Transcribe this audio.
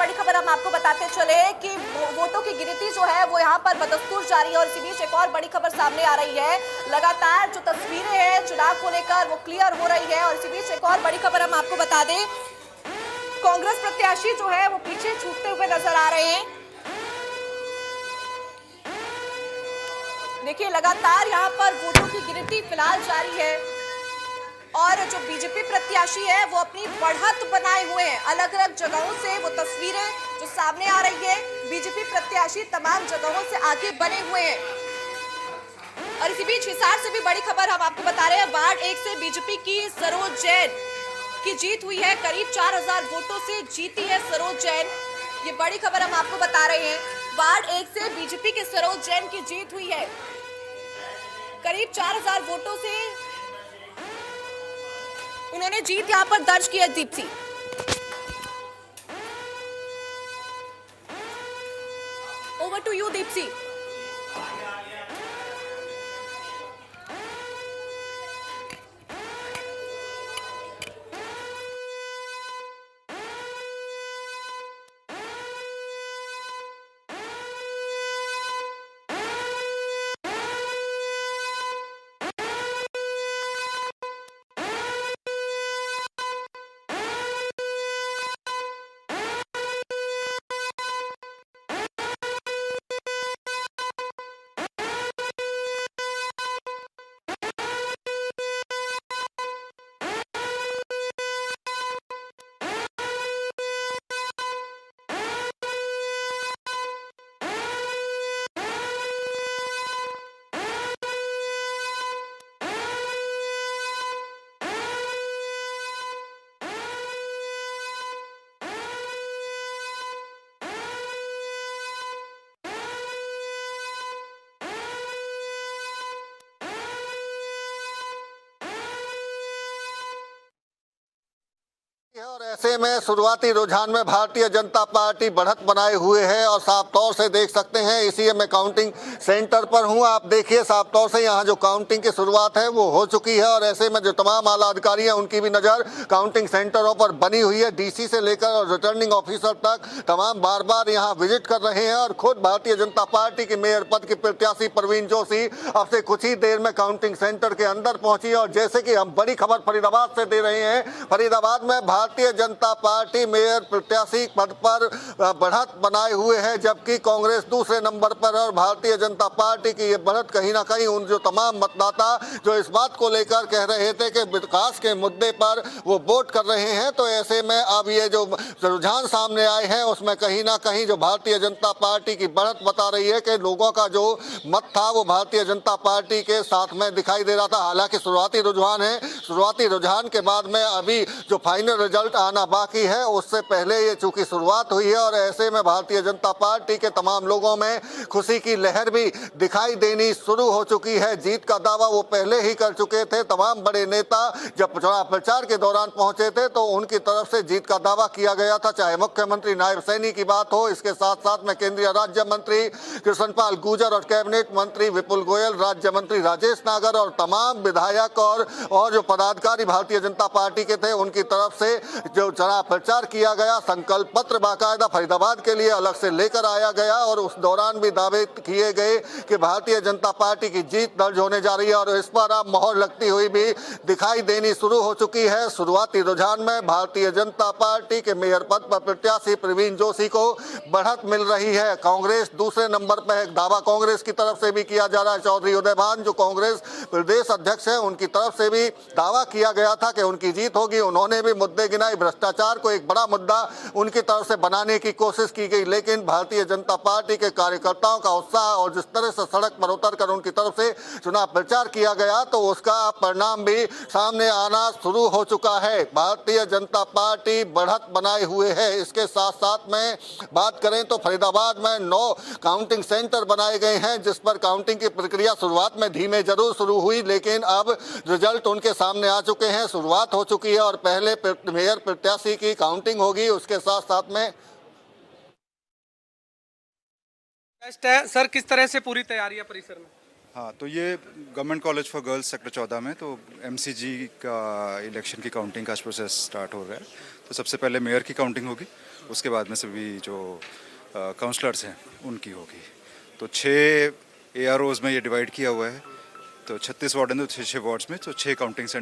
बड़ी खबर हम आपको बताते चले कि वोटों की गिनती जो है वो यहाँ पर बदस्तूर जारी है और इसी बीच एक और बड़ी खबर सामने आ रही है। लगातार जो तस्वीरें हैं चुनाव को लेकर वो क्लियर हो रही है और इसी बीच एक और बड़ी खबर हम आपको बता दें, कांग्रेस प्रत्याशी जो है वो पीछे छूटते हुए नजर आ रहे हैं। देखिए लगातार यहाँ पर वोटों की गिनती फिलहाल जारी है और जो बीजेपी प्रत्याशी है वो अपनी बढ़त बनाए हुए हैं। अलग अलग जगहों से वो तस्वीरें जो सामने आ रही है, बीजेपी प्रत्याशी तमाम जगहों से आगे बने हुए हैं। और इसी बीच हिसार से भी बड़ी खबर हम आपको बता रहे हैं। वार्ड 1 से बीजेपी की सरोज जैन की जीत हुई है। करीब 4000 वोटों से जीती है सरोज जैन। ये बड़ी खबर हम आपको बता रहे हैं। वार्ड 1 से बीजेपी के सरोज जैन की जीत हुई है। करीब 4000 वोटों से उन्होंने जीत यहां पर दर्ज की है। Deepti, over to you Deepti. और ऐसे में शुरुआती रुझान में भारतीय जनता पार्टी बढ़त बनाए हुए है और साफ तौर से देख सकते हैं। इसी मैं काउंटिंग सेंटर पर हूं। आप देखिए साफ तौर से यहां जो काउंटिंग की शुरुआत है वो हो चुकी है और ऐसे में जो तमाम आला अधिकारी हैं उनकी भी नजर काउंटिंग सेंटरों पर बनी हुई है। डीसी से लेकर और रिटर्निंग ऑफिसर तक तमाम बार बार यहां विजिट कर रहे हैं और खुद भारतीय जनता पार्टी की मेयर पद की प्रत्याशी परवीन जोशी अब से कुछ ही देर में काउंटिंग सेंटर के अंदर पहुंची। और जैसे कि हम बड़ी खबर फरीदाबाद से दे रहे हैं, फरीदाबाद में भारतीय जनता पार्टी मेयर प्रत्याशी पद पर बढ़त बनाए हुए है, जबकि कांग्रेस दूसरे नंबर पर और भारतीय जनता पार्टी की ये बढ़त कहीं ना कहीं उन जो तमाम मतदाता जो इस बात को लेकर कह रहे थे कि विकास के मुद्दे पर वो वोट कर रहे हैं, तो ऐसे में अब ये जो रुझान सामने आए हैं उसमें कहीं ना कहीं जो भारतीय जनता पार्टी की बढ़त बता रही है कि लोगों का जो मत था वो भारतीय जनता पार्टी के साथ में दिखाई दे रहा था। हालांकि शुरुआती रुझान है, शुरुआती रुझान के बाद में अभी जो फाइनल रिजल्ट आना बाकी है उससे पहले ये चूंकि शुरुआत हुई है और ऐसे में भारतीय जनता पार्टी के तमाम लोगों में खुशी की लहर भी दिखाई देनी शुरू हो चुकी है। जीत का दावा वो पहले ही कर चुके थे। तमाम बड़े नेता जब चुनाव प्रचार के दौरान पहुंचे थे तो उनकी तरफ से जीत का दावा किया गया था, चाहे मुख्यमंत्री नायब सैनी की बात हो, इसके साथ साथ में केंद्रीय राज्य मंत्री कृष्णपाल गुर्जर और कैबिनेट मंत्री विपुल गोयल, राज्य मंत्री राजेश नागर और तमाम विधायक और जो पदाधिकारी भारतीय जनता पार्टी के थे उनकी तरफ से जो चुनाव प्रचार किया गया। संकल्प पत्र बाकायदा फरीदाबाद के लिए अलग से लेकर आया गया और उस दौरान भी दावे किए गए कि भारतीय जनता पार्टी की जीत दर्ज होने जा रही है और इस पर अब मोहर लगती हुई भी दिखाई देनी शुरू हो चुकी है। शुरुआती रुझान में भारतीय जनता पार्टी के मेयर पद पर प्रत्याशी परवीन जोशी को बढ़त मिल रही है। कांग्रेस दूसरे नंबर पर है। दावा कांग्रेस की तरफ से भी किया जा रहा है। चौधरी उदयभान जो कांग्रेस प्रदेश अध्यक्ष है उनकी तरफ से भी दावा किया गया था कि उनकी जीत होगी। उन्होंने भी मुद्दे गिनाए। भ्रष्टाचार को एक बड़ा मुद्दा उनकी तरफ से बनाने की कोशिश की गई, लेकिन भारतीय जनता पार्टी के कार्यकर्ताओं का उत्साह और जिस तरह से सड़क पर उतरकर उनकी तरफ से चुनाव प्रचार किया गया तो उसका परिणाम भी सामने आना शुरू हो चुका है। भारतीय जनता पार्टी बढ़त बनाए हुए है। इसके साथ साथ में बात करें तो फरीदाबाद में 9 काउंटिंग सेंटर बनाए गए हैं, जिस पर काउंटिंग की प्रक्रिया शुरुआत में धीमे जरूर शुरू हुई, लेकिन अब रिजल्ट उनके सामने आ चुके हैं। शुरुआत हो चुकी है और पहले मेयर प्रत्याशी की काउंटिंग होगी, उसके साथ साथ में सर किस तरह से पूरी तैयारी है परिसर में? हाँ, तो ये government college for girls sector 14 में तो एमसीजी का इलेक्शन की काउंटिंग का प्रोसेस स्टार्ट हो रहा है। तो सबसे पहले मेयर की काउंटिंग होगी, उसके बाद में सभी जो काउंसलर्स हैं उनकी होगी। तो 6 AROs में ये डिवाइड किया हुआ है, तो 36 वार्ड हैं तो 6 वार्ड्स में तो 6 काउंटिंग सेंटर